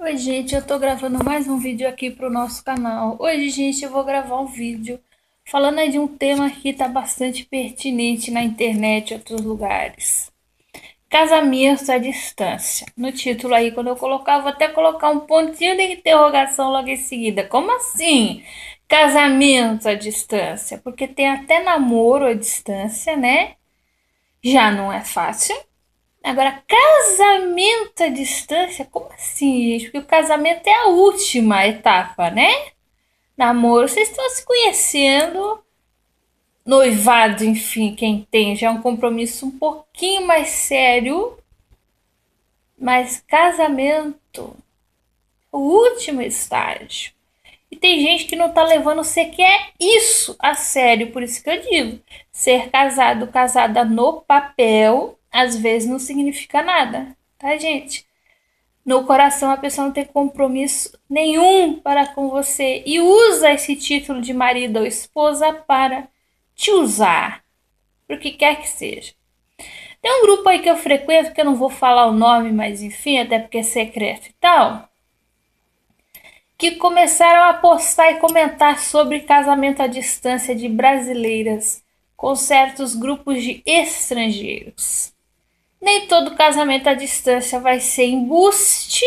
Oi, gente, eu tô gravando mais um vídeo aqui pro nosso canal. Hoje, gente, eu vou gravar um vídeo falando aí de um tema que tá bastante pertinente na internet e outros lugares. Casamento à distância. No título aí, quando eu colocar, eu vou até colocar um pontinho de interrogação logo em seguida. Como assim? Casamento à distância? Porque tem até namoro à distância, né? Já não é fácil. Agora, casamento à distância? Como assim, gente? Porque o casamento é a última etapa, né? Namoro, vocês estão se conhecendo. Noivado, enfim, quem tem já é um compromisso um pouquinho mais sério. Mas casamento, o último estágio. E tem gente que não tá levando sequer isso a sério. Por isso que eu digo: ser casado, casada no papel, às vezes não significa nada, tá, gente? No coração a pessoa não tem compromisso nenhum para com você e usa esse título de marido ou esposa para te usar, por que quer que seja. Tem um grupo aí que eu frequento, que eu não vou falar o nome, mas enfim, até porque é secreto e tal, que começaram a postar e comentar sobre casamento à distância de brasileiras com certos grupos de estrangeiros. Nem todo casamento à distância vai ser embuste.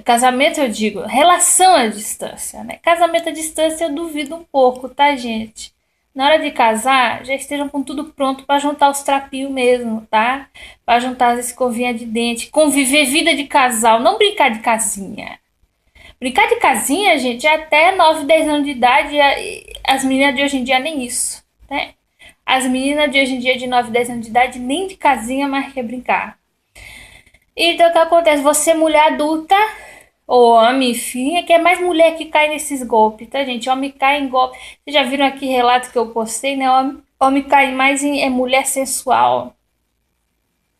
Casamento eu digo, relação à distância, né? Casamento à distância eu duvido um pouco, tá, gente? Na hora de casar, já estejam com tudo pronto para juntar os trapinhos mesmo, tá? Para juntar as escovinhas de dente, conviver vida de casal, não brincar de casinha. Brincar de casinha, gente, é até 9, 10 anos de idade, as meninas de hoje em dia nem isso, né? As meninas de hoje em dia de 9, 10 anos de idade nem de casinha mais quer brincar. Então o que acontece? Você, mulher adulta, ou homem, enfim, é que é mais mulher que cai nesses golpes, tá, gente? Homem cai em golpe. Vocês já viram aqui relato que eu postei, né? Homem cai mais em é mulher sensual.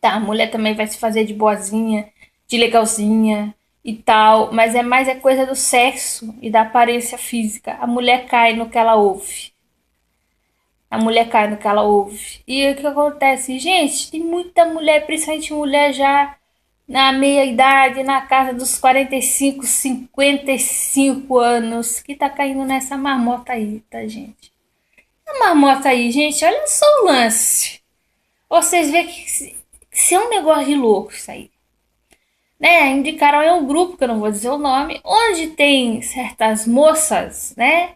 Tá, a mulher também vai se fazer de boazinha, de legalzinha e tal, mas é mais coisa do sexo e da aparência física. A mulher cai no que ela ouve. A mulher cai no que ela ouve. E o que acontece? Gente, tem muita mulher, principalmente mulher já na meia idade, na casa dos 45, 55 anos, que tá caindo nessa marmota aí, tá, gente? A marmota aí, gente, olha só o lance. Vocês veem que se é um negócio de louco isso aí. Né? Indicaram em um grupo, que eu não vou dizer o nome, onde tem certas moças, né?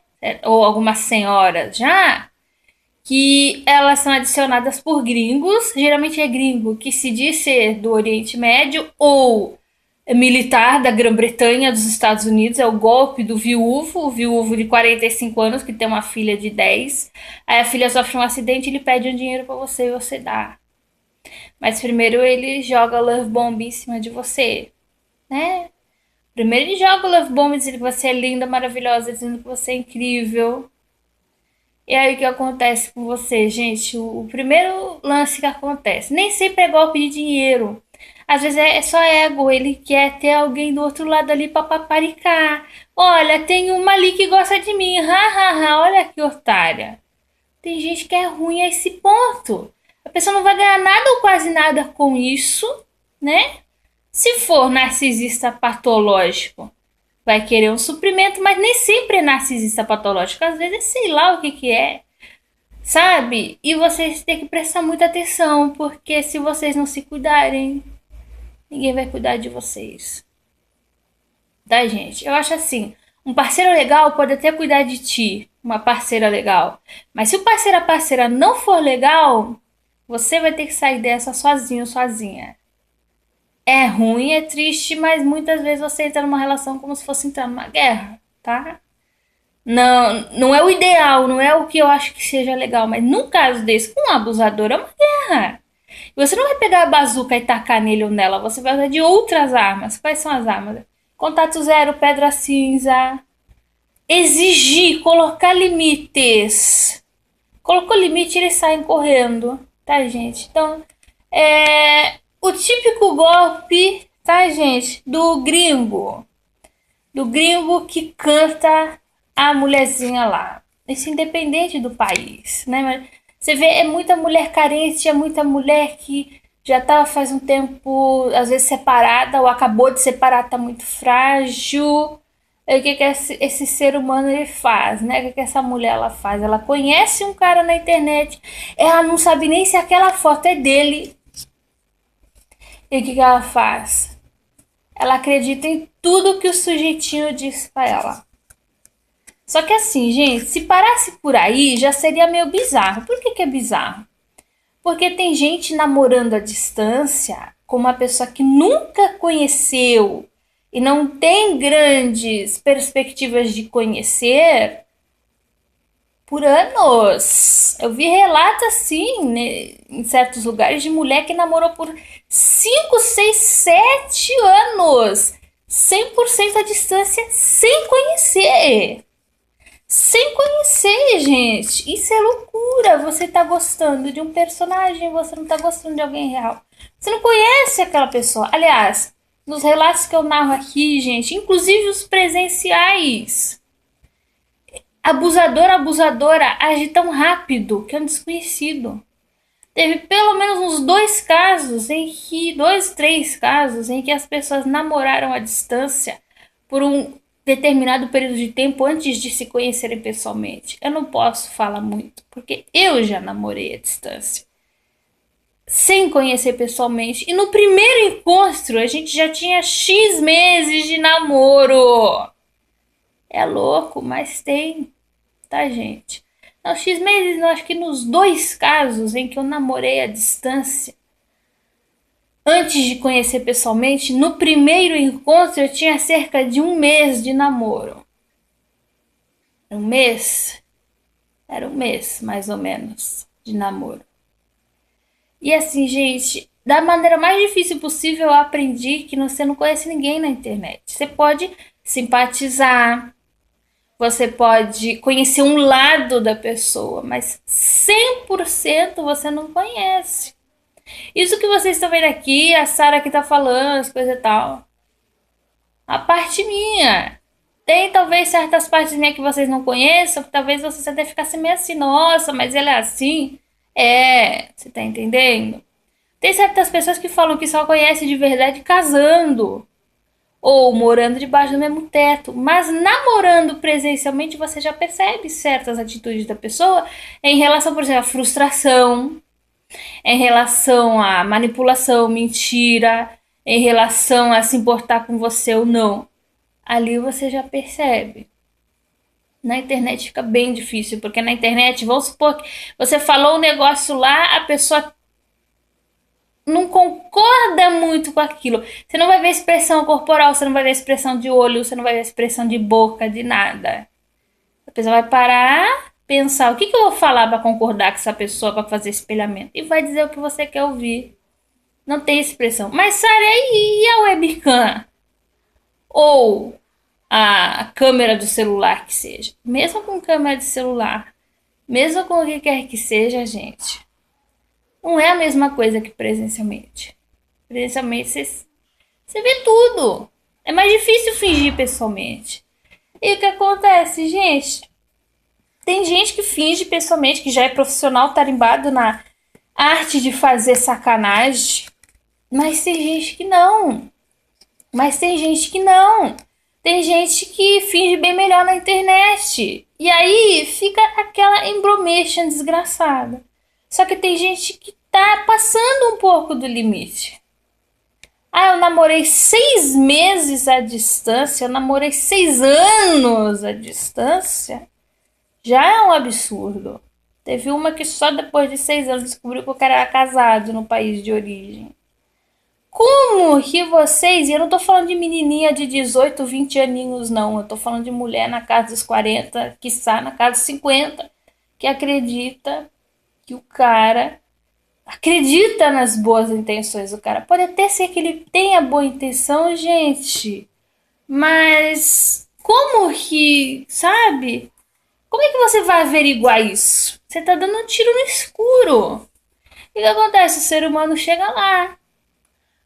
Ou algumas senhoras já, que elas são adicionadas por gringos, geralmente é gringo que se diz ser do Oriente Médio ou militar da Grã-Bretanha, dos Estados Unidos, é o golpe do viúvo, o viúvo de 45 anos que tem uma filha de 10. Aí a filha sofre um acidente, ele pede um dinheiro para você e você dá. Mas primeiro ele joga love bomb em cima de você, né? Primeiro ele joga o love bomb dizendo que você é linda, maravilhosa, dizendo que você é incrível. E aí o que acontece com você, gente? O primeiro lance que acontece, nem sempre é golpe de dinheiro. Às vezes é só ego, ele quer ter alguém do outro lado ali pra paparicar. Olha, tem uma ali que gosta de mim, ha, ha, ha, olha que otária. Tem gente que é ruim a esse ponto. A pessoa não vai ganhar nada ou quase nada com isso, né? Se for narcisista patológico, vai querer um suprimento, mas nem sempre é narcisista patológico. Às vezes, sei lá o que que é, sabe? E vocês têm que prestar muita atenção, porque se vocês não se cuidarem, ninguém vai cuidar de vocês. Tá, gente? Eu acho assim, um parceiro legal pode até cuidar de ti, uma parceira legal. Mas se o parceiro ou a parceira não for legal, você vai ter que sair dessa sozinho, sozinha. É ruim, é triste, mas muitas vezes você entra numa relação como se fosse entrar numa guerra, tá? Não, não é o ideal, não é o que eu acho que seja legal, mas num caso desse, com um abusador é uma guerra. E você não vai pegar a bazuca e tacar nele ou nela, você vai usar de outras armas. Quais são as armas? Contato zero, pedra cinza. Exigir, colocar limites. Colocou limite, eles saem correndo, tá, gente? Então, é o típico golpe, tá, gente? Do gringo que canta a mulherzinha lá. Isso independente do país, né? Mas você vê, é muita mulher carente, é muita mulher que já tá faz um tempo, às vezes separada, ou acabou de separar, tá muito frágil. E o que que esse ser humano ele faz, né? O que que essa mulher ela faz? Ela conhece um cara na internet, ela não sabe nem se aquela foto é dele. E o que que ela faz? Ela acredita em tudo que o sujeitinho diz pra ela. Só que assim, gente, se parasse por aí, já seria meio bizarro. Por que que é bizarro? Porque tem gente namorando à distância com uma pessoa que nunca conheceu e não tem grandes perspectivas de conhecer por anos. Eu vi relatos assim, né, em certos lugares de mulher que namorou por 5, 6, 7 anos. 100% à distância sem conhecer. Sem conhecer, gente. Isso é loucura. Você tá gostando de um personagem, você não tá gostando de alguém real. Você não conhece aquela pessoa. Aliás, nos relatos que eu narro aqui, gente, inclusive os presenciais, abusador, abusadora age tão rápido que é um desconhecido. Teve pelo menos uns dois, três casos em que as pessoas namoraram à distância por um determinado período de tempo antes de se conhecerem pessoalmente. Eu não posso falar muito, porque eu já namorei à distância, sem conhecer pessoalmente. E no primeiro encontro a gente já tinha X meses de namoro. É louco, mas tem, tá, gente? Não, X meses, não, acho que nos dois casos em que eu namorei à distância, antes de conhecer pessoalmente, no primeiro encontro eu tinha cerca de um mês de namoro. Um mês? Era um mês, mais ou menos, de namoro. E assim, gente, da maneira mais difícil possível eu aprendi que você não conhece ninguém na internet. Você pode simpatizar, você pode conhecer um lado da pessoa, mas 100% você não conhece. Isso que vocês estão vendo aqui, a Sara que tá falando, as coisas e tal. A parte minha. Tem talvez certas partes minhas que vocês não conheçam, que talvez vocês até ficassem meio assim, nossa, mas ele é assim. É, você tá entendendo? Tem certas pessoas que falam que só conhece de verdade casando ou morando debaixo do mesmo teto, mas namorando presencialmente você já percebe certas atitudes da pessoa em relação, por exemplo, à frustração, em relação à manipulação, mentira, em relação a se importar com você ou não. Ali você já percebe. Na internet fica bem difícil, porque na internet, vamos supor que você falou um negócio lá, a pessoa não concorda muito com aquilo. Você não vai ver expressão corporal, você não vai ver expressão de olho, você não vai ver expressão de boca, de nada. A pessoa vai parar, pensar o que, que eu vou falar para concordar com essa pessoa, para fazer espelhamento, e vai dizer o que você quer ouvir. Não tem expressão. Mas, Sara, e a webcam? Ou a câmera do celular que seja? Mesmo com câmera de celular, mesmo com o que quer que seja, gente, não é a mesma coisa que presencialmente. Presencialmente você vê tudo. É mais difícil fingir pessoalmente. E o que acontece, gente? Tem gente que finge pessoalmente, que já é profissional tarimbado na arte de fazer sacanagem. Mas tem gente que não. Mas tem gente que não. Tem gente que finge bem melhor na internet. E aí fica aquela embromation desgraçada. Só que tem gente que tá passando um pouco do limite. Ah, eu namorei 6 meses à distância, eu namorei 6 anos à distância. Já é um absurdo. Teve uma que só depois de 6 anos descobriu que o cara era casado no país de origem. Como que vocês... E eu não tô falando de menininha de 18, 20 aninhos, não. Eu tô falando de mulher na casa dos 40, quiçá na casa dos 50, que acredita que o cara... Acredita nas boas intenções do cara. Pode até ser que ele tenha boa intenção, gente. Mas... Como que... Sabe? Como é que você vai averiguar isso? Você tá dando um tiro no escuro. E o que acontece? O ser humano chega lá.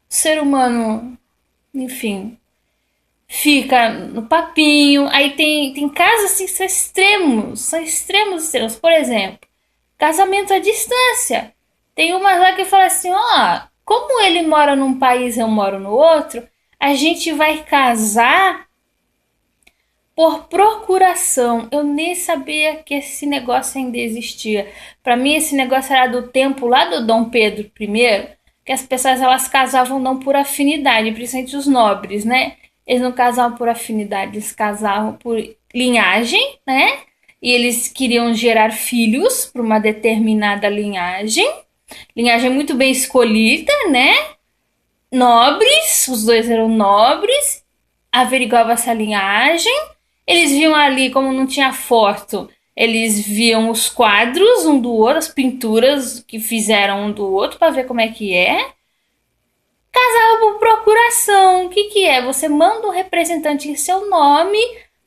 O ser humano, enfim, fica no papinho. Aí tem casos assim que são extremos, extremos. Por exemplo, casamento à distância. Tem umas lá que fala assim, ó, como ele mora num país, eu moro no outro, a gente vai casar por procuração. Eu nem sabia que esse negócio ainda existia. Para mim, esse negócio era do tempo lá do Dom Pedro I, que as pessoas elas casavam não por afinidade, principalmente os nobres, né? Eles não casavam por afinidade, eles casavam por linhagem, né? E eles queriam gerar filhos para uma determinada linhagem. Linhagem muito bem escolhida, né? Nobres, os dois eram nobres, averiguava essa linhagem. Eles viam ali, como não tinha foto, eles viam os quadros um do outro, as pinturas que fizeram um do outro para ver como é que é. Casava por procuração. O que, que é? Você manda um representante em seu nome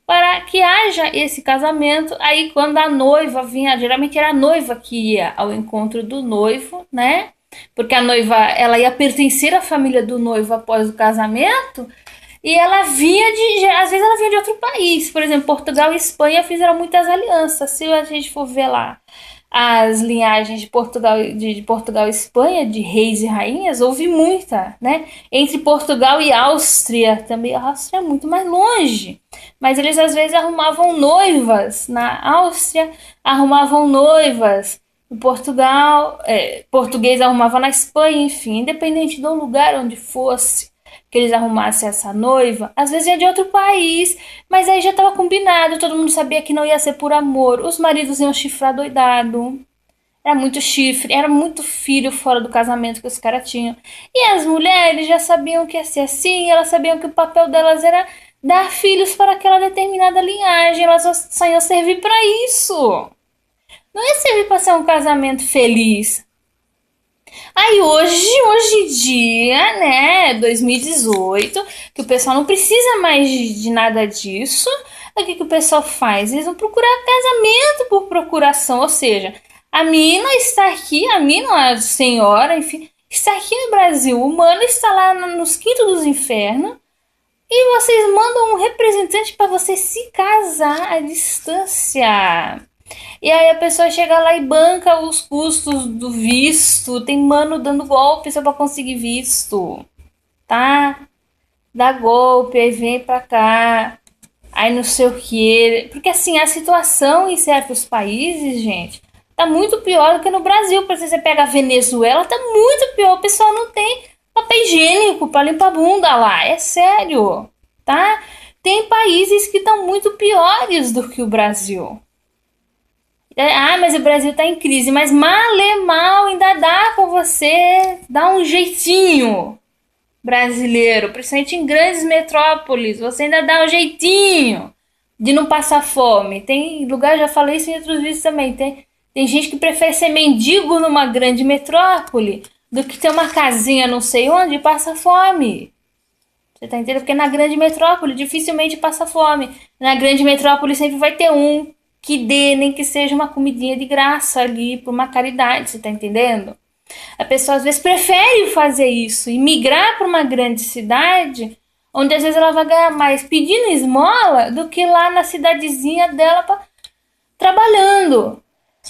para que haja esse casamento. Aí quando a noiva vinha, geralmente era a noiva que ia ao encontro do noivo, né? Porque a noiva ela ia pertencer à família do noivo após o casamento. E ela vinha de. Às vezes ela vinha de outro país. Por exemplo, Portugal e Espanha fizeram muitas alianças. Se a gente for ver lá as linhagens de Portugal e Espanha, de reis e rainhas, houve muita, né? Entre Portugal e Áustria também. A Áustria é muito mais longe. Mas eles às vezes arrumavam noivas na Áustria, arrumavam noivas em Portugal, português arrumava na Espanha, enfim, independente do lugar onde fosse que eles arrumassem essa noiva, às vezes é de outro país, mas aí já estava combinado, todo mundo sabia que não ia ser por amor, os maridos iam chifrar doidado, era muito chifre, era muito filho fora do casamento que os caras tinham. E as mulheres já sabiam que ia ser assim, elas sabiam que o papel delas era dar filhos para aquela determinada linhagem, elas só iam servir para isso. Não ia servir para ser um casamento feliz. Aí hoje em dia, né, 2018, que o pessoal não precisa mais de nada disso, o que o pessoal faz? Eles vão procurar casamento por procuração, ou seja, a mina está aqui, a mina, a senhora, enfim, está aqui no Brasil, o mano está lá nos quintos dos infernos, e vocês mandam um representante para você se casar à distância. E aí a pessoa chega lá e banca os custos do visto. Tem mano dando golpe só pra conseguir visto. Tá? Dá golpe, aí vem pra cá. Aí não sei o que. Porque assim, a situação em certos países, gente, tá muito pior do que no Brasil. Por exemplo, você pega a Venezuela, tá muito pior. O pessoal não tem papel higiênico pra limpar a bunda lá. É sério. Tá? Tem países que estão muito piores do que o Brasil. Ah, mas o Brasil tá em crise. Mas mal é mal, ainda dá pra você dar um jeitinho brasileiro. Principalmente em grandes metrópoles. Você ainda dá um jeitinho de não passar fome. Tem lugar, já falei isso em outros vídeos também. Tem gente que prefere ser mendigo numa grande metrópole do que ter uma casinha não sei onde e passa fome. Você tá entendendo? Porque na grande metrópole dificilmente passa fome. Na grande metrópole sempre vai ter um que dê, nem que seja uma comidinha de graça ali, por uma caridade, você tá entendendo? A pessoa às vezes prefere fazer isso e migrar para uma grande cidade, onde às vezes ela vai ganhar mais pedindo esmola do que lá na cidadezinha dela trabalhando,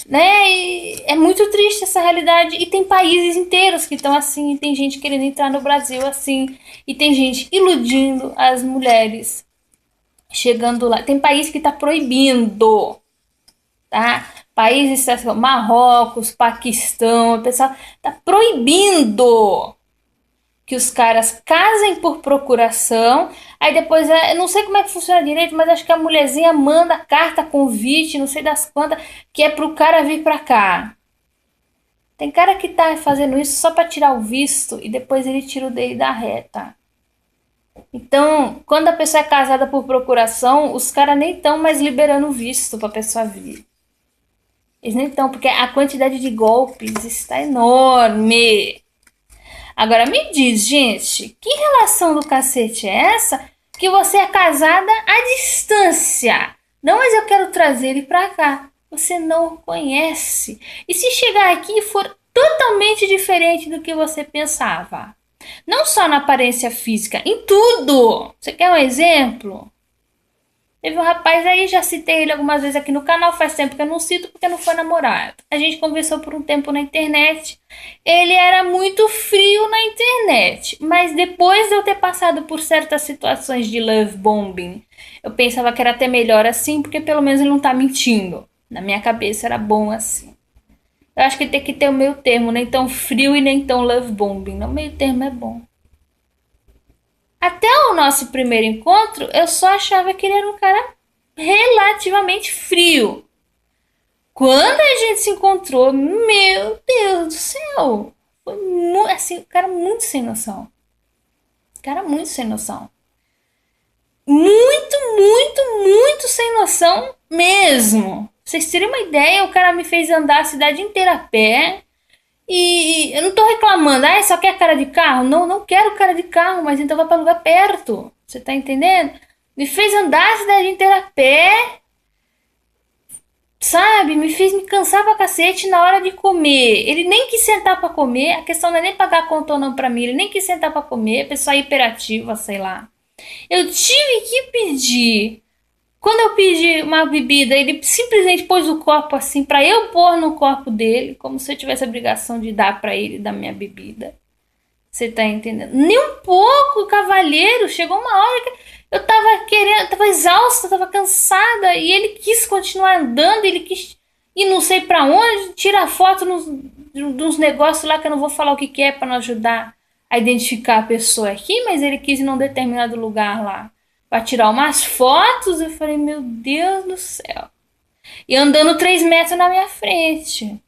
né? E é muito triste essa realidade. E tem países inteiros que estão assim, e tem gente querendo entrar no Brasil assim, e tem gente iludindo as mulheres. Chegando lá, tem país que está proibindo, tá? Países, Marrocos, Paquistão, o pessoal tá proibindo que os caras casem por procuração. Aí depois, não sei como é que funciona direito, mas acho que a mulherzinha manda carta convite, não sei das quantas, que é pro cara vir pra cá. Tem cara que tá fazendo isso só pra tirar o visto e depois ele tira o dele da reta. Então, quando a pessoa é casada por procuração, os caras nem estão mais liberando visto pra pessoa vir. Eles nem estão, porque a quantidade de golpes está enorme. Agora me diz, gente, que relação do cacete é essa que você é casada à distância? Não, mas eu quero trazer ele pra cá. Você não o conhece. E se chegar aqui e for totalmente diferente do que você pensava? Não só na aparência física, em tudo. Você quer um exemplo? Teve um rapaz aí, já citei ele algumas vezes aqui no canal, faz tempo que eu não cito porque não foi namorado. A gente conversou por um tempo na internet. Ele era muito frio na internet, mas depois de eu ter passado por certas situações de love bombing, eu pensava que era até melhor assim, porque pelo menos ele não tá mentindo. Na minha cabeça era bom assim. Eu acho que tem que ter o meio termo, nem tão frio e nem tão love bombing. No meio termo é bom. Até o nosso primeiro encontro, eu só achava que ele era um cara relativamente frio. Quando a gente se encontrou, meu Deus do céu, foi assim, o cara muito sem noção. O cara muito sem noção. Muito, muito, muito sem noção mesmo. Pra vocês terem uma ideia, o cara me fez andar a cidade inteira a pé. E eu não tô reclamando, só quer cara de carro? Não, não quero cara de carro, mas então vai pra lugar perto. Você tá entendendo? Me fez andar a cidade inteira a pé, sabe? Me fez me cansar pra cacete na hora de comer. Ele nem quis sentar pra comer, a questão não é nem pagar a conta ou não pra mim, ele nem quis sentar pra comer, pessoa hiperativa, sei lá. Eu tive que pedir. Quando eu pedi uma bebida, ele simplesmente pôs o copo assim pra eu pôr no copo dele, como se eu tivesse a obrigação de dar pra ele da minha bebida. Você tá entendendo? Nem um pouco, cavalheiro. Chegou uma hora que eu tava querendo, tava exausta, tava cansada e ele quis continuar andando, ele quis ir não sei pra onde, tirar foto nos negócios lá que eu não vou falar o que que é pra não ajudar a identificar a pessoa aqui, mas ele quis ir num determinado lugar lá pra tirar umas fotos. Eu falei, meu Deus do céu. E andando 3 metros na minha frente.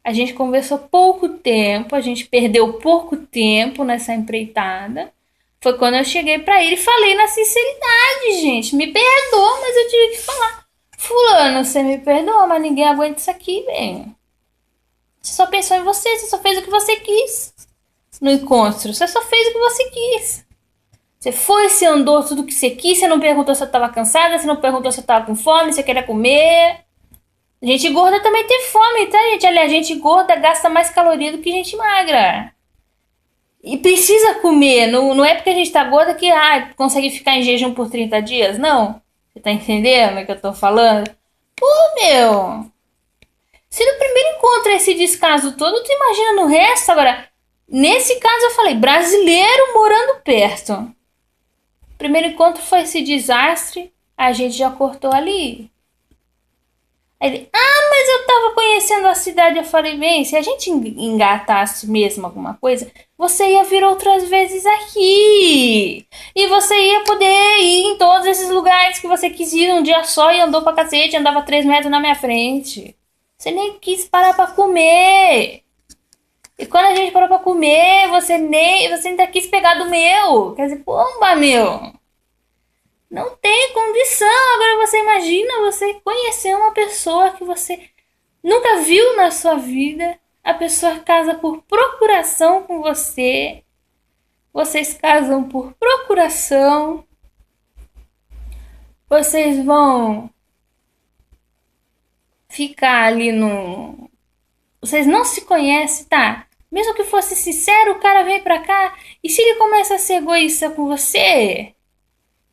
A gente conversou pouco tempo, a gente perdeu pouco tempo nessa empreitada. Foi quando eu cheguei pra ele e falei na sinceridade, gente, me perdoa, mas eu tive que falar. Fulano, você me perdoa, mas ninguém aguenta isso aqui, bem. Você só pensou em você, você só fez o que você quis no encontro. Você só fez o que você quis. Você foi, você andou tudo o que você quis, você não perguntou se eu tava cansada, você não perguntou se eu tava com fome, se você queria comer. Gente gorda também tem fome, tá, gente? Aliás, gente gorda gasta mais caloria do que gente magra. E precisa comer. Não, não é porque a gente tá gorda que consegue ficar em jejum por 30 dias, não. Você tá entendendo o que eu tô falando? Pô, meu. Se no primeiro encontro é esse descaso todo, tu imagina no resto? Agora, nesse caso eu falei, brasileiro morando perto. O primeiro encontro foi esse desastre, a gente já cortou ali. Aí ele, mas eu tava conhecendo a cidade. Eu falei, bem, se a gente engatasse mesmo alguma coisa, você ia vir outras vezes aqui. E você ia poder ir em todos esses lugares que você quis ir um dia só e andou pra cacete, andava 3 metros na minha frente. Você nem quis parar pra comer. E quando a gente parou pra comer, você ainda quis pegar do meu. Quer dizer, pomba, meu. Não tem condição. Agora você imagina você conhecer uma pessoa que você nunca viu na sua vida. A pessoa casa por procuração com você. Vocês casam por procuração. Vocês vão ficar ali no... Vocês não se conhecem, tá? Mesmo que fosse sincero, o cara vem pra cá. E se ele começa a ser egoísta com você...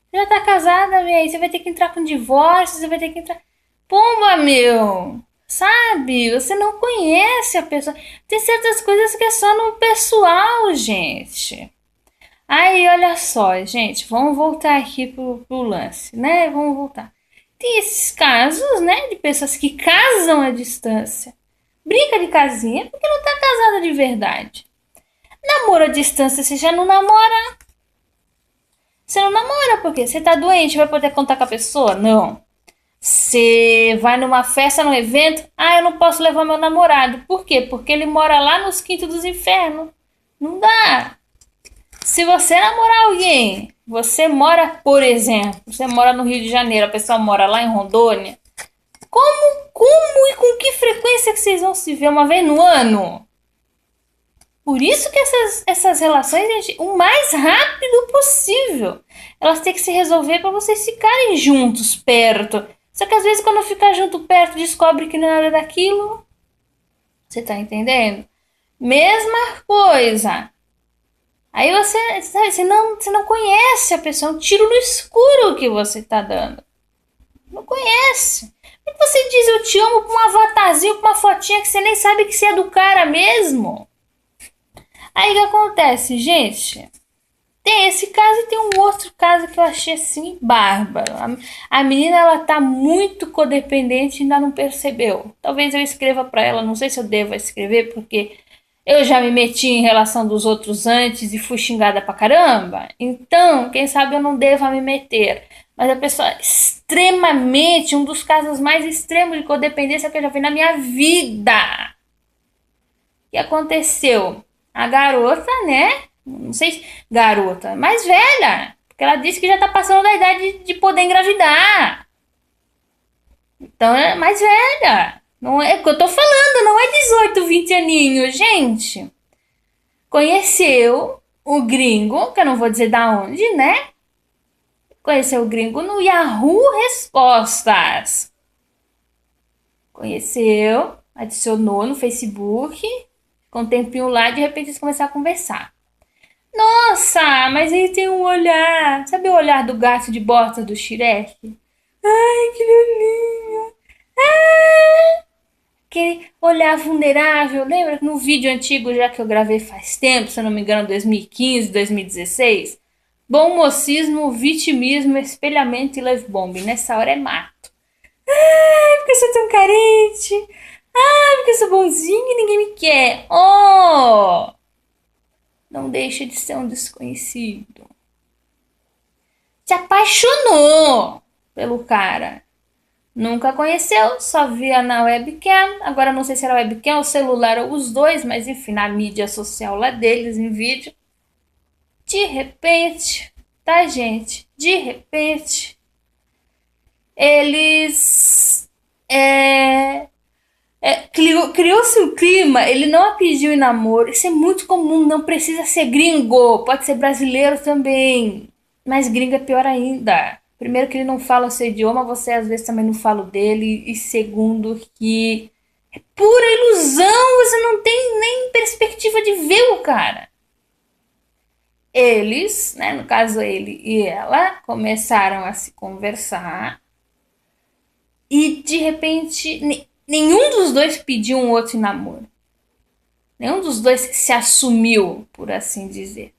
Você já tá casada, velho. Você vai ter que entrar com divórcio, você vai ter que entrar. Pomba, meu! Sabe? Você não conhece a pessoa. Tem certas coisas que é só no pessoal, gente. Aí, olha só, gente. Vamos voltar aqui pro lance, né? Vamos voltar. Tem esses casos, né? De pessoas que casam à distância. Brinca de casinha porque não tá casada de verdade. Namoro à distância, você já não namora. Você não namora porque você tá doente, vai poder contar com a pessoa? Não. Você vai numa festa, num evento, eu não posso levar meu namorado. Por quê? Porque ele mora lá nos quintos dos infernos. Não dá. Se você namorar alguém, você mora, por exemplo, você mora no Rio de Janeiro, a pessoa mora lá em Rondônia. Como e com que frequência que vocês vão se ver? Uma vez no ano? Por isso que essas relações, gente, o mais rápido possível. Elas têm que se resolver para vocês ficarem juntos, perto. Só que às vezes quando ficar junto perto, descobre que não é nada daquilo. Você tá entendendo? Mesma coisa. Aí você, sabe, você não conhece a pessoa, é um tiro no escuro que você tá dando. Não conhece. Por que você diz eu te amo pra um avatarzinho, pra uma fotinha que você nem sabe que você é do cara mesmo? Aí o que acontece, gente? Tem esse caso e tem um outro caso que eu achei assim bárbaro. A menina ela tá muito codependente e ainda não percebeu. Talvez eu escreva pra ela, não sei se eu devo escrever porque eu já me meti em relação dos outros antes e fui xingada pra caramba. Então, quem sabe eu não deva me meter. Mas a pessoa extremamente, um dos casos mais extremos de codependência que eu já vi na minha vida. O que aconteceu? A garota, né? Não sei se garota, mais velha. Porque ela disse que já tá passando da idade de poder engravidar. Então é mais velha. Não é o que eu tô falando, não é 18, 20 aninhos, gente. Conheceu o gringo, que eu não vou dizer da onde, né? Conheceu o gringo no Yahoo Respostas. Conheceu, adicionou no Facebook, com um tempinho lá, de repente eles começaram a conversar. Nossa, mas ele tem um olhar. Sabe o olhar do gato de bota do Shrek? Ai, que olhinho. Aquele olhar vulnerável. Lembra que no vídeo antigo, já que eu gravei faz tempo, se eu não me engano, 2015, 2016? Bom mocismo, vitimismo, espelhamento e love bombing. Nessa hora é mato. Ai, porque eu sou tão carente. Ai, porque eu sou bonzinho e ninguém me quer. Oh! Não deixa de ser um desconhecido. Se apaixonou pelo cara. Nunca conheceu, só via na webcam. Agora não sei se era webcam ou celular ou os dois, mas enfim, na mídia social lá deles, em vídeo. De repente, tá, gente? De repente, eles. Criou-se um clima, ele não a pediu em namoro. Isso é muito comum, não precisa ser gringo, pode ser brasileiro também. Mas gringo é pior ainda. Primeiro que ele não fala o seu idioma, você às vezes também não fala o dele. E segundo que é pura ilusão, você não tem nem perspectiva de ver o cara. Eles, né, no caso ele e ela, começaram a se conversar. E de repente, nenhum dos dois pediu um outro em namoro. Nenhum dos dois se assumiu, por assim dizer.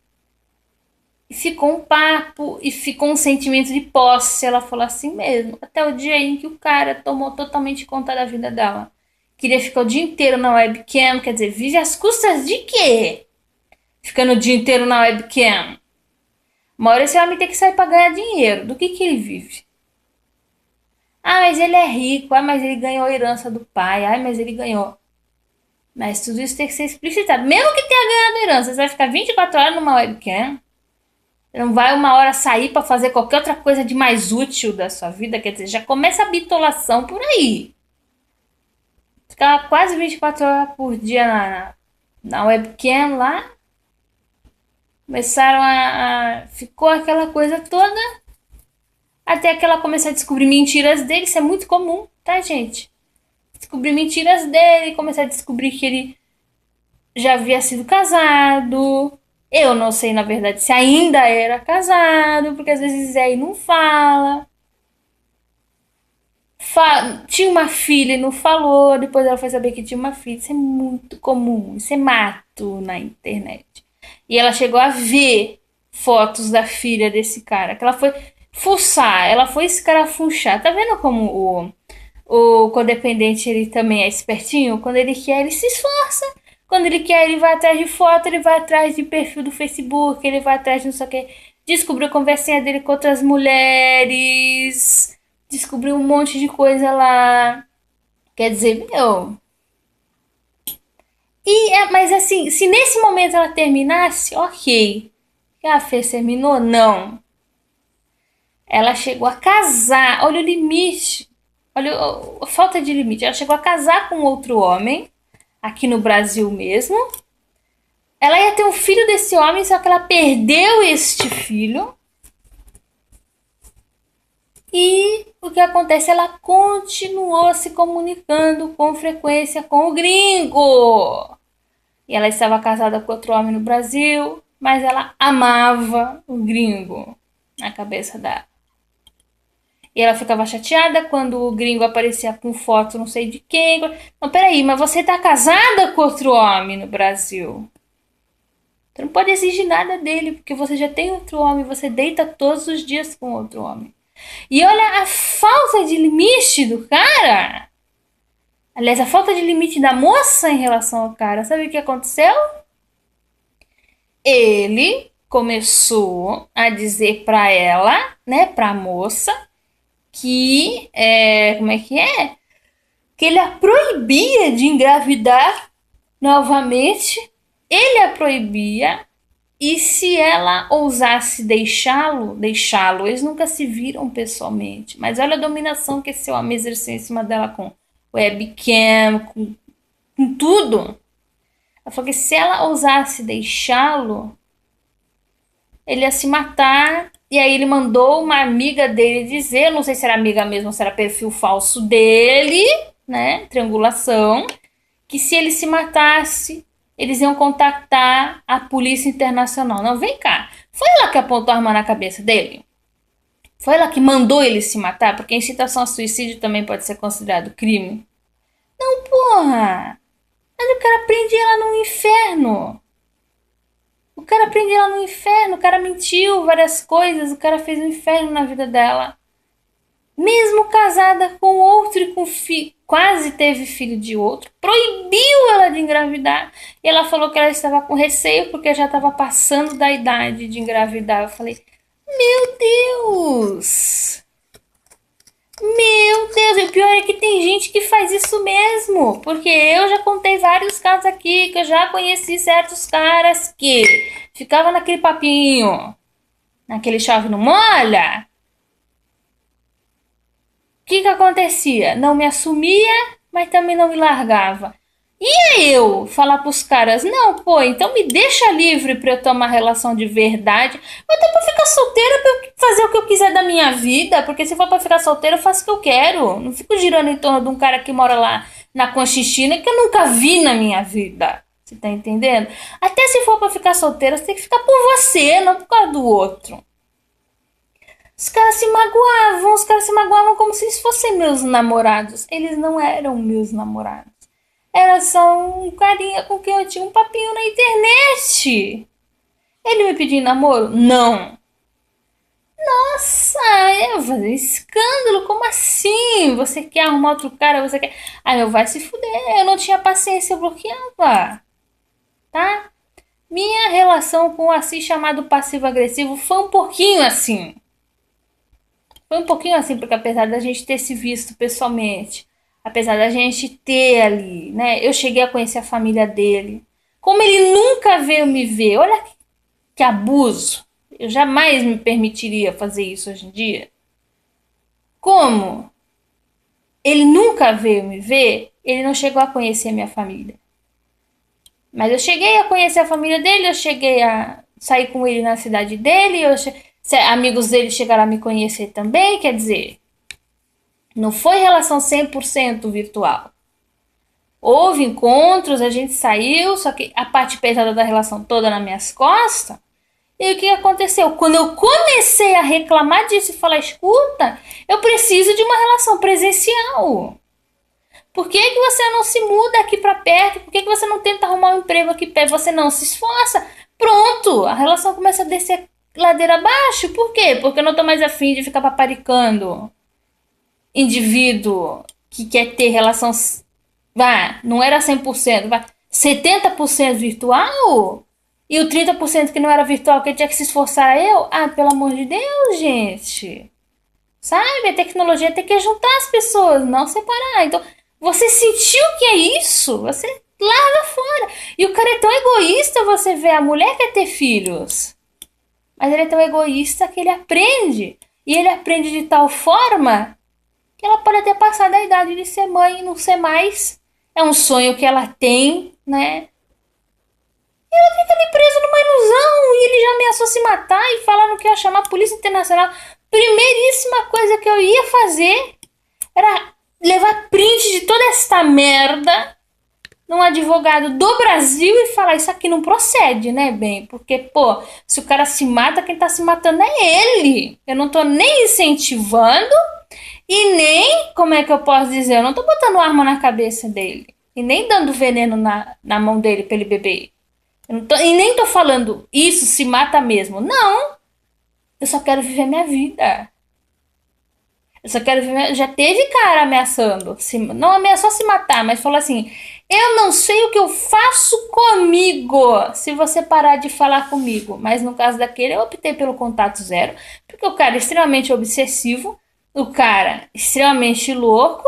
E ficou um papo e ficou um sentimento de posse. Ela falou assim mesmo. Até o dia em que o cara tomou totalmente conta da vida dela. Queria ficar o dia inteiro na webcam. Quer dizer, vive às custas de quê? Ficando o dia inteiro na webcam. Uma hora esse homem tem que sair pra ganhar dinheiro. Do que ele vive? Ah, mas ele é rico. Ah, mas ele ganhou a herança do pai. Ah, mas ele ganhou. Mas tudo isso tem que ser explicitado. Mesmo que tenha ganhado a herança, você vai ficar 24 horas numa webcam. Você não vai uma hora sair para fazer qualquer outra coisa de mais útil da sua vida. Quer dizer, já começa a bitolação por aí. Ficar quase 24 horas por dia na webcam lá. Começaram ficou aquela coisa toda. Até que ela começou a descobrir mentiras dele. Isso é muito comum, tá, gente? Descobrir mentiras dele. Começar a descobrir que ele já havia sido casado. Eu não sei, na verdade, se ainda era casado. Porque às vezes aí não fala. Tinha uma filha e não falou. Depois ela foi saber que tinha uma filha. Isso é muito comum. Isso é mato na internet. E ela chegou a ver fotos da filha desse cara. Que ela foi fuçar, ela foi escarafunchar. Tá vendo como o codependente ele também é espertinho? Quando ele quer, ele se esforça. Quando ele quer, ele vai atrás de foto, ele vai atrás de perfil do Facebook, ele vai atrás de não sei o que. Descobriu a conversinha dele com outras mulheres. Descobriu um monte de coisa lá. Quer dizer, meu. Mas assim, se nesse momento ela terminasse, ok. E a Fê terminou? Não. Ela chegou a casar. Olha o limite. Olha a falta de limite. Ela chegou a casar com outro homem. Aqui no Brasil mesmo. Ela ia ter um filho desse homem, só que ela perdeu este filho. E o que acontece? Ela continuou se comunicando com frequência com o gringo. E ela estava casada com outro homem no Brasil. mas ela amava o gringo na cabeça dela. E ela ficava chateada quando o gringo aparecia com foto não sei de quem. Não, peraí, mas você tá casada com outro homem no Brasil. Você não pode exigir nada dele, porque você já tem outro homem, você deita todos os dias com outro homem. E olha a falta de limite do cara. Aliás, a falta de limite da moça em relação ao cara. Sabe o que aconteceu? Ele começou a dizer pra ela, né, pra moça, que, como é que é? Que ele a proibia de engravidar novamente. Ele a proibia. E se ela ousasse deixá-lo, eles nunca se viram pessoalmente. Mas olha a dominação que esse homem exerceu em cima dela com webcam, com tudo. Ela falou que se ela ousasse deixá-lo, ele ia se matar. E aí ele mandou uma amiga dele dizer, não sei se era amiga mesmo ou se era perfil falso dele, né? Triangulação. Que se ele se matasse, eles iam contactar a Polícia Internacional. Não, vem cá. Foi ela que apontou a arma na cabeça dele? Foi ela que mandou ele se matar? Porque incitação a suicídio também pode ser considerado crime. Não, porra. Mas o cara prende ela no inferno. O cara prende ela no inferno. O cara mentiu várias coisas. O cara fez um inferno na vida dela. Mesmo casada com outro e com quase teve filho de outro, proibiu ela de engravidar. E ela falou que ela estava com receio porque já estava passando da idade de engravidar. Eu falei, meu Deus! Meu Deus, e o pior é que tem gente que faz isso mesmo. Porque eu já contei vários casos aqui, que eu já conheci certos caras que ficavam naquele papinho, naquele chove não molha. O que acontecia? Não me assumia, mas também não me largava. Ia eu falar pros caras, não, pô, então me deixa livre pra eu ter uma relação de verdade. Ou até pra ficar solteira, pra eu fazer o que eu quiser da minha vida. Porque se for pra ficar solteira, eu faço o que eu quero. Não fico girando em torno de um cara que mora lá na Conchinchina que eu nunca vi na minha vida. Você tá entendendo? Até se for pra ficar solteira, você tem que ficar por você, não por causa do outro. Os caras se magoavam como se eles fossem meus namorados. Eles não eram meus namorados. Era só um carinha com quem eu tinha um papinho na internet. Ele me pediu namoro? Não. Nossa, eu vou fazer escândalo, como assim? Você quer arrumar outro cara, você quer... Ah, meu, vai se fuder, eu não tinha paciência, eu bloqueava. Tá? Minha relação com o assim chamado passivo-agressivo foi um pouquinho assim. Foi um pouquinho assim, porque apesar da gente ter se visto pessoalmente, apesar da gente ter ali, né? Eu cheguei a conhecer a família dele. Como ele nunca veio me ver, olha que abuso. Eu jamais me permitiria fazer isso hoje em dia. Como ele nunca veio me ver, ele não chegou a conhecer a minha família. Mas eu cheguei a conhecer a família dele, eu cheguei a sair com ele na cidade dele, amigos dele chegaram a me conhecer também, quer dizer, não foi relação 100% virtual. Houve encontros, a gente saiu, só que a parte pesada da relação toda nas minhas costas. E o que aconteceu? Quando eu comecei a reclamar disso e falar, escuta, eu preciso de uma relação presencial. Por que você não se muda aqui pra perto? Por que você não tenta arrumar um emprego aqui perto? Você não se esforça? Pronto, a relação começa a descer ladeira abaixo. Por quê? Porque eu não tô mais afim de ficar paparicando indivíduo que quer ter relação, não era 100%, 70% virtual, e o 30% que não era virtual, que tinha que se esforçar eu? Ah, pelo amor de Deus, gente. Sabe, a tecnologia tem que juntar as pessoas, não separar. Então, você sentiu que é isso, você larga fora. E o cara é tão egoísta, você vê, a mulher quer ter filhos, mas ele é tão egoísta que ele aprende. E ele aprende de tal forma que ela pode até passar da idade de ser mãe e não ser mais. É um sonho que ela tem, né? E ela fica ali presa numa ilusão. E ele já ameaçou se matar e falando que ia chamar a Polícia Internacional. Primeiríssima coisa que eu ia fazer era levar print de toda esta merda num advogado do Brasil e falar isso aqui não procede, né, bem? Porque, pô, se o cara se mata, quem tá se matando é ele. Eu não tô nem incentivando e nem, como é que eu posso dizer, eu não tô botando arma na cabeça dele. E nem dando veneno na mão dele pra ele beber. E nem tô falando isso se mata mesmo. Não, eu só quero viver minha vida. Eu só quero viver. Já teve cara ameaçando. Não ameaçou se matar, mas falou assim: eu não sei o que eu faço comigo se você parar de falar comigo. Mas no caso daquele, eu optei pelo contato zero, porque o cara é extremamente obsessivo, o cara é extremamente louco.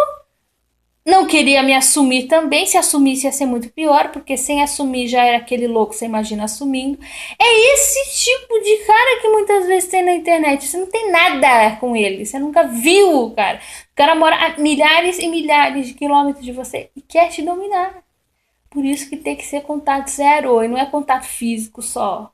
Não queria me assumir também. Se assumisse ia ser muito pior, porque sem assumir já era aquele louco, você imagina assumindo. É esse tipo de cara que muitas vezes tem na internet. Você não tem nada com ele. Você nunca viu o cara. O cara mora a milhares e milhares de quilômetros de você e quer te dominar. Por isso que tem que ser contato zero. E não é contato físico só.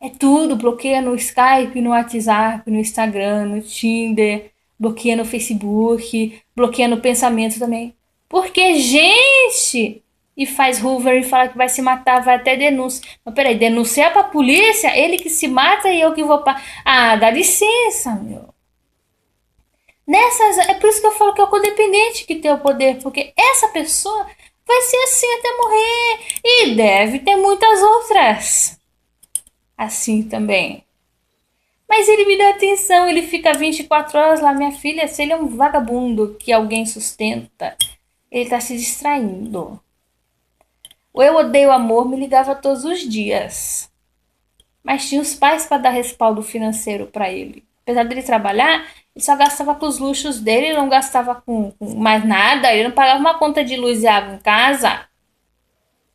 É tudo, bloqueia no Skype, no WhatsApp, no Instagram, no Tinder, bloqueia no Facebook, bloqueia no pensamento também. Porque, gente! E faz Hoover e fala que vai se matar, vai até denúncia. Mas peraí, denunciar pra polícia? Ele que se mata e eu que vou pra. Ah, dá licença, meu. Nessas, é por isso que eu falo que é o codependente que tem o poder, porque essa pessoa vai ser assim até morrer. E deve ter muitas outras assim também. Mas ele me dá atenção, ele fica 24 horas lá. Minha filha, se ele é um vagabundo que alguém sustenta, ele tá se distraindo. O Eu Odeio Amor me ligava todos os dias. Mas tinha os pais para dar respaldo financeiro para ele. Apesar dele trabalhar, ele só gastava com os luxos dele, ele não gastava com mais nada, ele não pagava uma conta de luz e água em casa.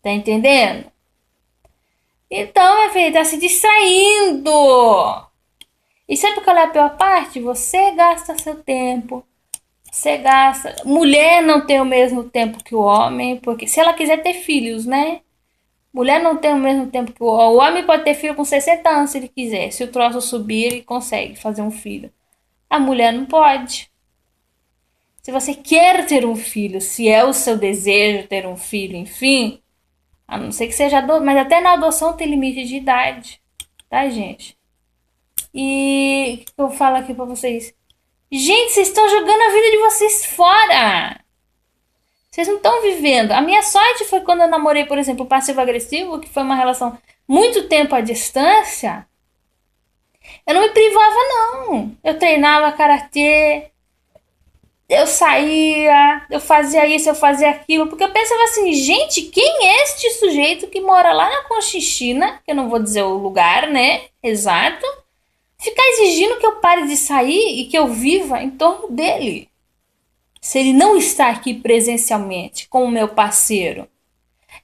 Tá entendendo? Então, minha filha, tá se distraindo. E sabe qual é a pior parte? Você gasta seu tempo. Você gasta. Mulher não tem o mesmo tempo que o homem, porque se ela quiser ter filhos, né? Mulher não tem o mesmo tempo que o homem. O homem pode ter filho com 60 anos se ele quiser. Se o troço subir, ele consegue fazer um filho. A mulher não pode. Se você quer ter um filho, se é o seu desejo ter um filho, enfim, a não ser que seja adoção, mas até na adoção tem limite de idade, tá, gente? E o que eu falo aqui pra vocês? Gente, vocês estão jogando a vida de vocês fora. Vocês não estão vivendo. A minha sorte foi quando eu namorei, por exemplo, o passivo-agressivo, que foi uma relação muito tempo à distância. Eu não me privava, não. Eu treinava karatê, eu saía, eu fazia isso, eu fazia aquilo, porque eu pensava assim, gente, quem é este sujeito que mora lá na Conchichina, que eu não vou dizer o lugar, né, exato, ficar exigindo que eu pare de sair e que eu viva em torno dele. Se ele não está aqui presencialmente com o meu parceiro.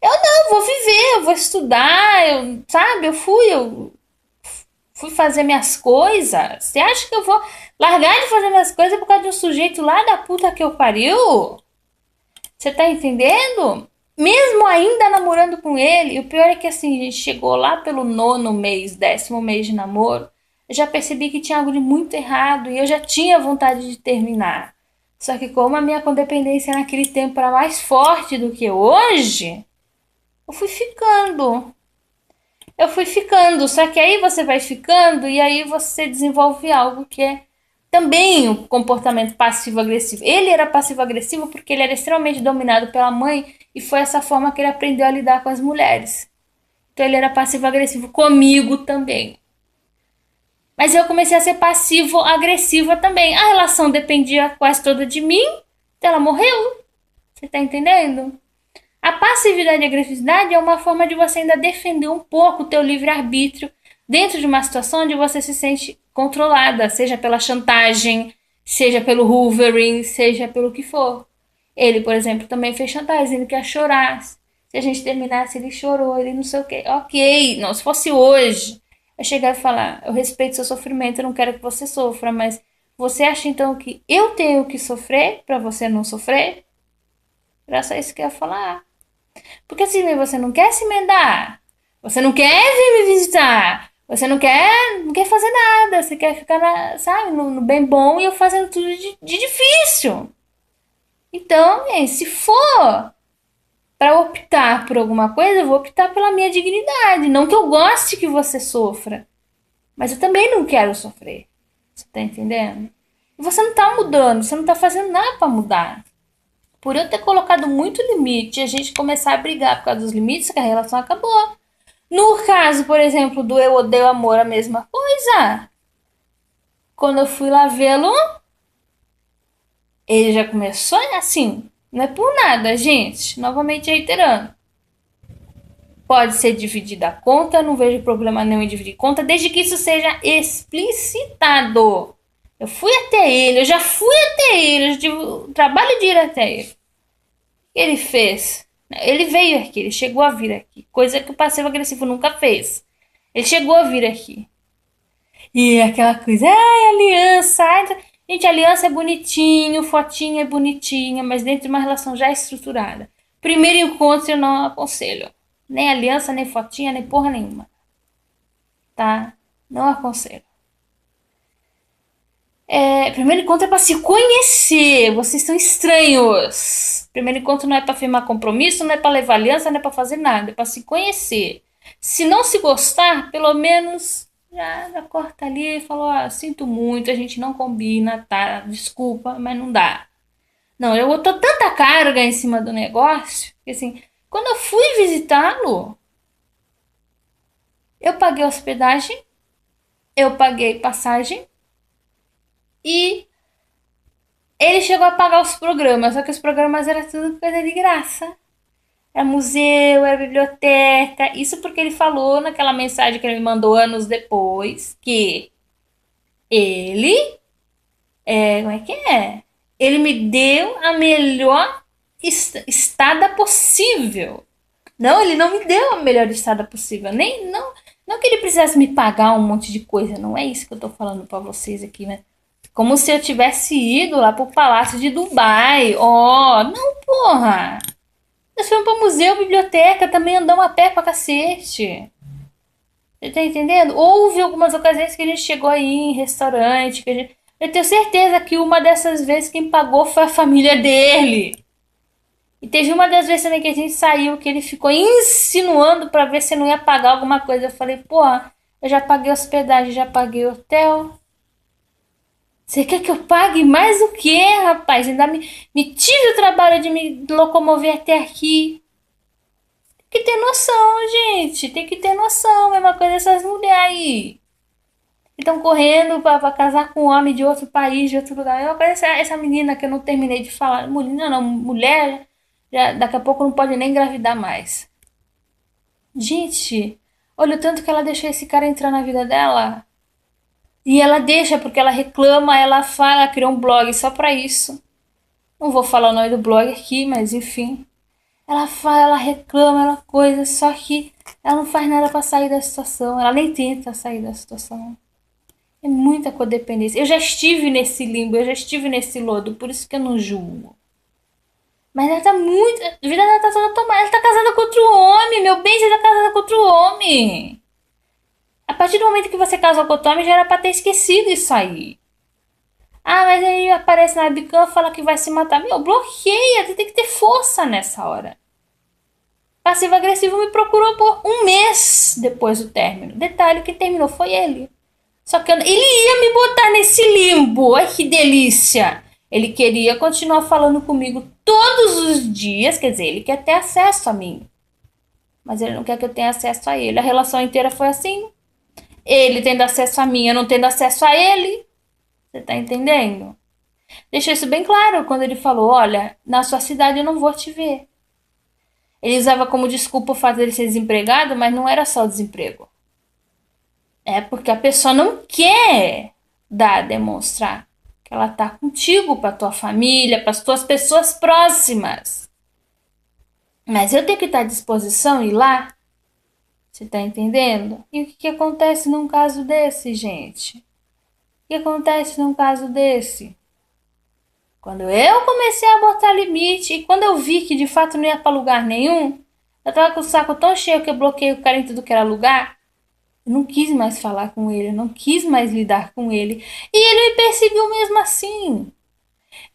Eu não, vou viver, eu vou estudar, sabe, eu fui fazer minhas coisas. Você acha que eu vou largar de fazer minhas coisas por causa de um sujeito lá da puta que eu pariu? Você tá entendendo? Mesmo ainda namorando com ele, o pior é que assim, a gente chegou lá pelo 9º mês, 10º mês de namoro, eu já percebi que tinha algo de muito errado e eu já tinha vontade de terminar. Só que como a minha codependência naquele tempo era mais forte do que hoje, eu fui ficando. Eu fui ficando, só que aí você vai ficando e aí você desenvolve algo que é também o comportamento passivo-agressivo. Ele era passivo-agressivo porque ele era extremamente dominado pela mãe e foi essa forma que ele aprendeu a lidar com as mulheres. Então ele era passivo-agressivo comigo também. Mas eu comecei a ser passivo-agressiva também. A relação dependia quase toda de mim, então ela morreu. Você tá entendendo? A passividade e agressividade é uma forma de você ainda defender um pouco o teu livre-arbítrio dentro de uma situação onde você se sente controlada, seja pela chantagem, seja pelo hoovering, seja pelo que for. Ele, por exemplo, também fez chantagem, ele quer chorar. Se a gente terminasse, ele chorou, ele não sei o que. Ok, não, se fosse hoje, eu chegar e falar, eu respeito seu sofrimento, eu não quero que você sofra, mas você acha então que eu tenho que sofrer para você não sofrer? Era só isso que eu ia falar. Porque assim, você não quer se emendar, você não quer vir me visitar, você não quer fazer nada, você quer ficar, sabe, no bem bom e eu fazendo tudo de difícil. Então, se for para optar por alguma coisa, eu vou optar pela minha dignidade. Não que eu goste que você sofra, mas eu também não quero sofrer. Você tá entendendo? E você não tá mudando, você não tá fazendo nada para mudar. Por eu ter colocado muito limite e a gente começar a brigar por causa dos limites, que a relação acabou. No caso, por exemplo, do eu odeio amor, a mesma coisa. Quando eu fui lá vê-lo, ele já começou assim. Não é por nada, gente. Novamente reiterando. Pode ser dividida a conta, não vejo problema nenhum em dividir conta, desde que isso seja explicitado. Eu fui até ele, eu já fui até ele, eu já tive o trabalho de ir até ele. O que ele fez? Ele veio aqui, ele chegou a vir aqui. Coisa que o passivo agressivo nunca fez. Ele chegou a vir aqui. E aquela coisa, ai, aliança. Ai, gente, aliança é bonitinho, fotinha é bonitinha, mas dentro de uma relação já estruturada. Primeiro encontro eu não aconselho. Nem aliança, nem fotinha, nem porra nenhuma. Tá? Não aconselho. Primeiro encontro é pra se conhecer. Vocês são estranhos. Primeiro encontro não é pra firmar compromisso, não é pra levar aliança, não é pra fazer nada. É pra se conhecer. Se não se gostar, pelo menos já corta ali e falou: ah, sinto muito, a gente não combina, tá? Desculpa, mas não dá. Não, eu botou tanta carga em cima do negócio que assim, quando eu fui visitá-lo, eu paguei hospedagem, eu paguei passagem e ele chegou a pagar os programas, só que os programas eram tudo coisa de graça. Era museu, era biblioteca. Isso porque ele falou naquela mensagem que ele me mandou anos depois que ele. Como é que é? Ele me deu a melhor estada possível. Não, ele não me deu a melhor estada possível. Nem, não que ele precisasse me pagar um monte de coisa. Não é isso que eu tô falando pra vocês aqui, né? Como se eu tivesse ido lá pro Palácio de Dubai. Oh, não, porra. Nós fomos pra museu, biblioteca, também andamos a pé pra cacete. Você tá entendendo? Houve algumas ocasiões que a gente chegou aí em restaurante. Eu tenho certeza que uma dessas vezes quem pagou foi a família dele. E teve uma das vezes também que a gente saiu, que ele ficou insinuando pra ver se não ia pagar alguma coisa. Eu falei, porra, eu já paguei hospedagem, já paguei hotel. Você quer que eu pague mais o quê, rapaz? Ainda me tire o trabalho de me locomover até aqui. Tem que ter noção, gente. Tem que ter noção. Mesma coisa essas mulheres aí. Estão correndo pra casar com um homem de outro país, de outro lugar. Eu conheço essa menina que eu não terminei de falar. Menina não, mulher. Já, daqui a pouco não pode nem engravidar mais. Gente, olha o tanto que ela deixou esse cara entrar na vida dela. E ela deixa porque ela reclama, ela fala, ela criou um blog só pra isso. Não vou falar o nome do blog aqui, mas enfim. Ela fala, ela reclama, ela coisa, só que ela não faz nada pra sair da situação. Ela nem tenta sair da situação. É muita codependência. Eu já estive nesse limbo, eu já estive nesse lodo, por isso que eu não julgo. Mas ela tá muito. A vida dela tá toda tomada. Ela tá casada com outro homem, meu bem, você tá casada com outro homem. A partir do momento que você casou com outro homem, já era pra ter esquecido isso aí. Ah, mas aí aparece na webcam e fala que vai se matar. Meu, bloqueia, você tem que ter força nessa hora. Passivo-agressivo me procurou por um mês depois do término. Detalhe, quem terminou foi ele. Só que ele ia me botar nesse limbo. Ai, que delícia. Ele queria continuar falando comigo todos os dias. Quer dizer, ele quer ter acesso a mim. Mas ele não quer que eu tenha acesso a ele. A relação inteira foi assim. Ele tendo acesso a mim, eu não tendo acesso a ele. Você tá entendendo? Deixou isso bem claro quando ele falou, olha, na sua cidade eu não vou te ver. Ele usava como desculpa o fato de ele ser desempregado, mas não era só o desemprego. É porque a pessoa não quer demonstrar que ela tá contigo, pra tua família, para as tuas pessoas próximas. Mas eu tenho que estar à disposição e ir lá. Você tá entendendo? E o que acontece num caso desse, gente? O que acontece num caso desse? Quando eu comecei a botar limite e quando eu vi que de fato não ia pra lugar nenhum, eu tava com o saco tão cheio que eu bloqueei o cara em tudo que era lugar. Eu não quis mais falar com ele, eu não quis mais lidar com ele. E ele me perseguiu mesmo assim.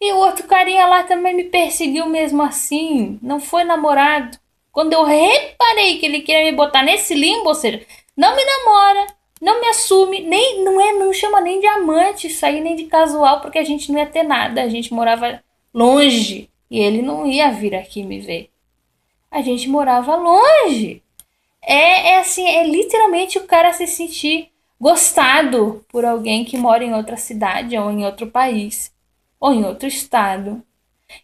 E o outro carinha lá também me perseguiu mesmo assim. Não foi namorado. Quando eu reparei que ele queria me botar nesse limbo, ou seja, não me namora, não me assume, nem não chama nem de amante isso aí, nem de casual, porque a gente não ia ter nada. A gente morava longe e ele não ia vir aqui me ver. A gente morava longe. É assim, é literalmente o cara se sentir gostado por alguém que mora em outra cidade ou em outro país ou em outro estado.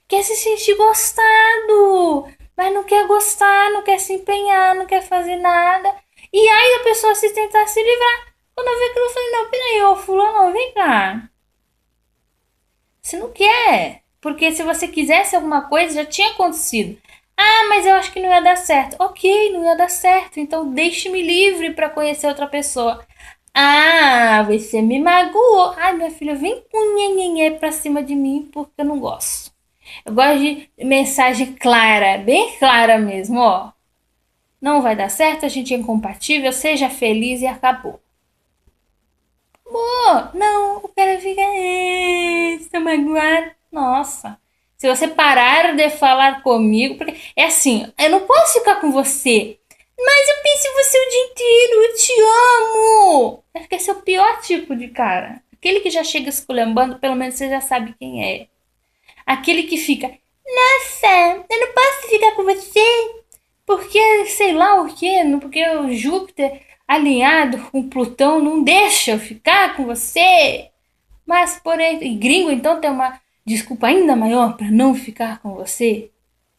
Quer se sentir gostado, mas não quer gostar, não quer se empenhar, não quer fazer nada. E aí a pessoa se tentar se livrar. Quando eu vi aquilo, eu falei, não, peraí, ô fulano, vem cá. Você não quer. Porque se você quisesse alguma coisa, já tinha acontecido. Ah, mas eu acho que não ia dar certo. Ok, não ia dar certo. Então deixe-me livre para conhecer outra pessoa. Ah, você me magoou. Ai, minha filha, vem com nhenhenhé pra cima de mim porque eu não gosto. Eu gosto de mensagem clara, bem clara mesmo, ó. Não vai dar certo, a gente é incompatível, seja feliz e acabou. Pô, não, o cara fica. Estou magoado. Nossa. Se você parar de falar comigo, porque é assim, eu não posso ficar com você. Mas eu penso em você o dia inteiro, eu te amo. Acho que esse é o pior tipo de cara. Aquele que já chega esculhambando, pelo menos você já sabe quem é. Aquele que fica, nossa, eu não posso ficar com você, porque sei lá o que, porque o Júpiter alinhado com Plutão não deixa eu ficar com você. Mas, porém, e gringo então tem uma desculpa ainda maior para não ficar com você.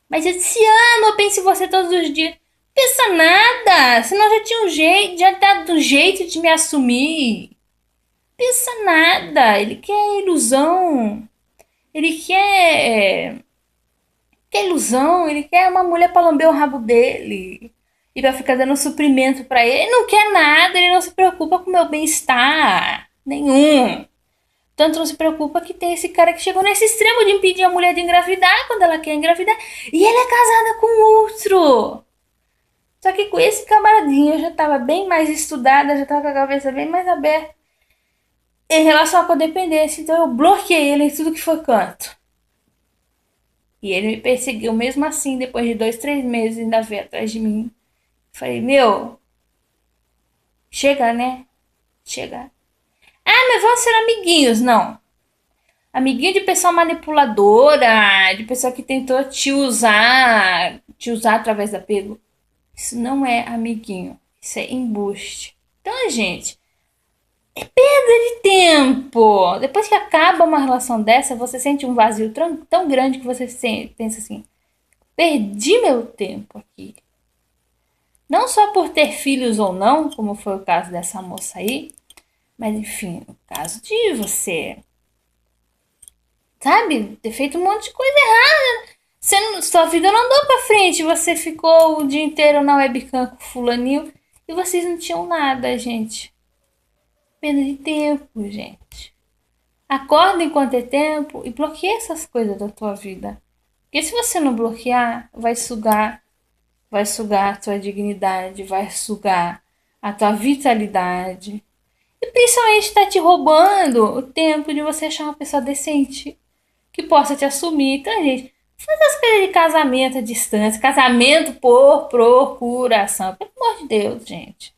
Mas eu te amo, eu penso em você todos os dias. Pensa nada, senão já tinha um jeito, já tá do jeito de me assumir. Pensa nada, ele quer ilusão. Ele quer ilusão, ele quer uma mulher pra lamber o rabo dele. E vai ficar dando suprimento pra ele. Ele não quer nada, ele não se preocupa com o meu bem-estar. Nenhum. Tanto não se preocupa que tem esse cara que chegou nesse extremo de impedir a mulher de engravidar quando ela quer engravidar. E ela é casada com outro. Só que com esse camaradinho eu já tava bem mais estudada, já tava com a cabeça bem mais aberta em relação à codependência. Então eu bloqueei ele em tudo que foi canto. E ele me perseguiu mesmo assim, depois de 2, 3 meses ainda veio atrás de mim. Falei, meu, chega, né? Chega. Ah, mas vamos ser amiguinhos. Não. Amiguinho de pessoa manipuladora, de pessoa que tentou te usar através do apego. Isso não é amiguinho. Isso é embuste. Então, gente, é perda de tempo. Depois que acaba uma relação dessa, você sente um vazio tão grande que você pensa assim: perdi meu tempo aqui. Não só por ter filhos ou não, como foi o caso dessa moça aí, mas enfim, o caso de você, sabe, ter feito um monte de coisa errada. Sua vida não andou pra frente, você ficou o dia inteiro na webcam com fulaninho e vocês não tinham nada, gente. Perda de tempo, gente. Acorda enquanto é tempo e bloqueia essas coisas da tua vida. Porque se você não bloquear, vai sugar a tua dignidade, vai sugar a tua vitalidade. E principalmente está te roubando o tempo de você achar uma pessoa decente que possa te assumir. Então, gente, faz as coisas de casamento à distância, casamento por procuração. Pelo amor de Deus, gente.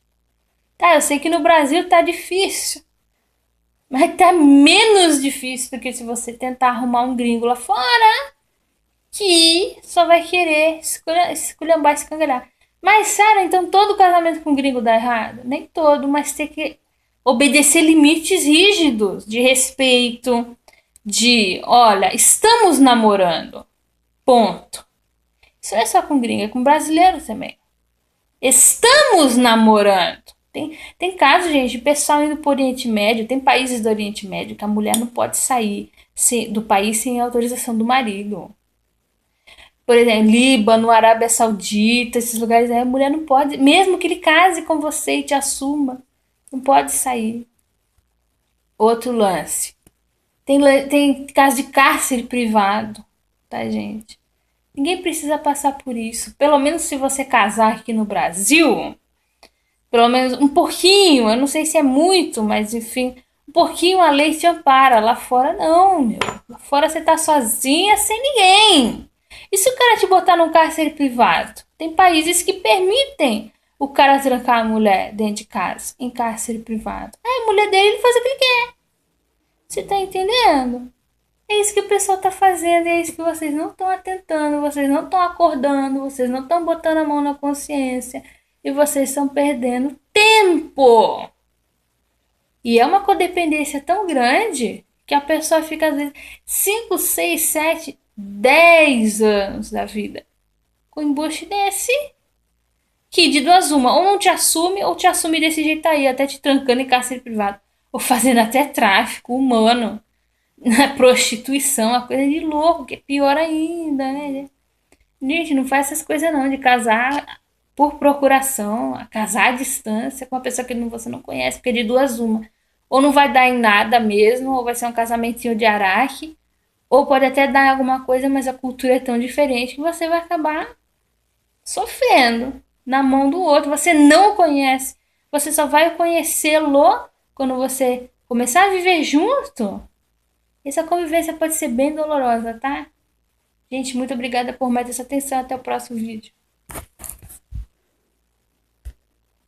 Tá, eu sei que no Brasil tá difícil, mas tá menos difícil do que se você tentar arrumar um gringo lá fora que só vai querer esculhambar e escangalhar. Mas, Sarah, então todo casamento com gringo dá errado? Nem todo, mas tem que obedecer limites rígidos de respeito, de, olha, estamos namorando, ponto. Isso não é só com gringo, é com brasileiro também. Estamos namorando. Tem casos, gente, de pessoal indo para o Oriente Médio, tem países do Oriente Médio que a mulher não pode sair do país sem autorização do marido. Por exemplo, Líbano, Arábia Saudita, esses lugares aí, a mulher não pode, mesmo que ele case com você e te assuma, não pode sair. Outro lance. Tem caso de cárcere privado, tá, gente? Ninguém precisa passar por isso. Pelo menos se você casar aqui no Brasil, pelo menos um pouquinho, eu não sei se é muito, mas enfim, Um pouquinho a lei te ampara. Lá fora não, meu. Lá fora você tá sozinha, sem ninguém. E se o cara te botar num cárcere privado? Tem países que permitem o cara trancar a mulher dentro de casa, em cárcere privado. Aí a mulher dele ele faz o que ele quer. Você tá entendendo? É isso que o pessoal tá fazendo, é isso que vocês não estão atentando, vocês não estão acordando, vocês não estão botando a mão na consciência e vocês estão perdendo tempo. E é uma codependência tão grande que a pessoa fica às vezes 5, 6, 7, 10 anos da vida com embuste desse. Que de duas uma, ou não te assume, ou te assume desse jeito aí, até te trancando em cárcere privado. Ou fazendo até tráfico humano, na prostituição, uma coisa de louco, que é pior ainda, né? Gente, não faz essas coisas não, de casar por procuração, casar à distância com uma pessoa que você não conhece, porque de duas uma. Ou não vai dar em nada mesmo, ou vai ser um casamentinho de araque, ou pode até dar em alguma coisa, mas a cultura é tão diferente que você vai acabar sofrendo na mão do outro. Você não conhece. Você só vai conhecê-lo quando você começar a viver junto. Essa convivência pode ser bem dolorosa, tá? Gente, muito obrigada por mais essa atenção. Até o próximo vídeo.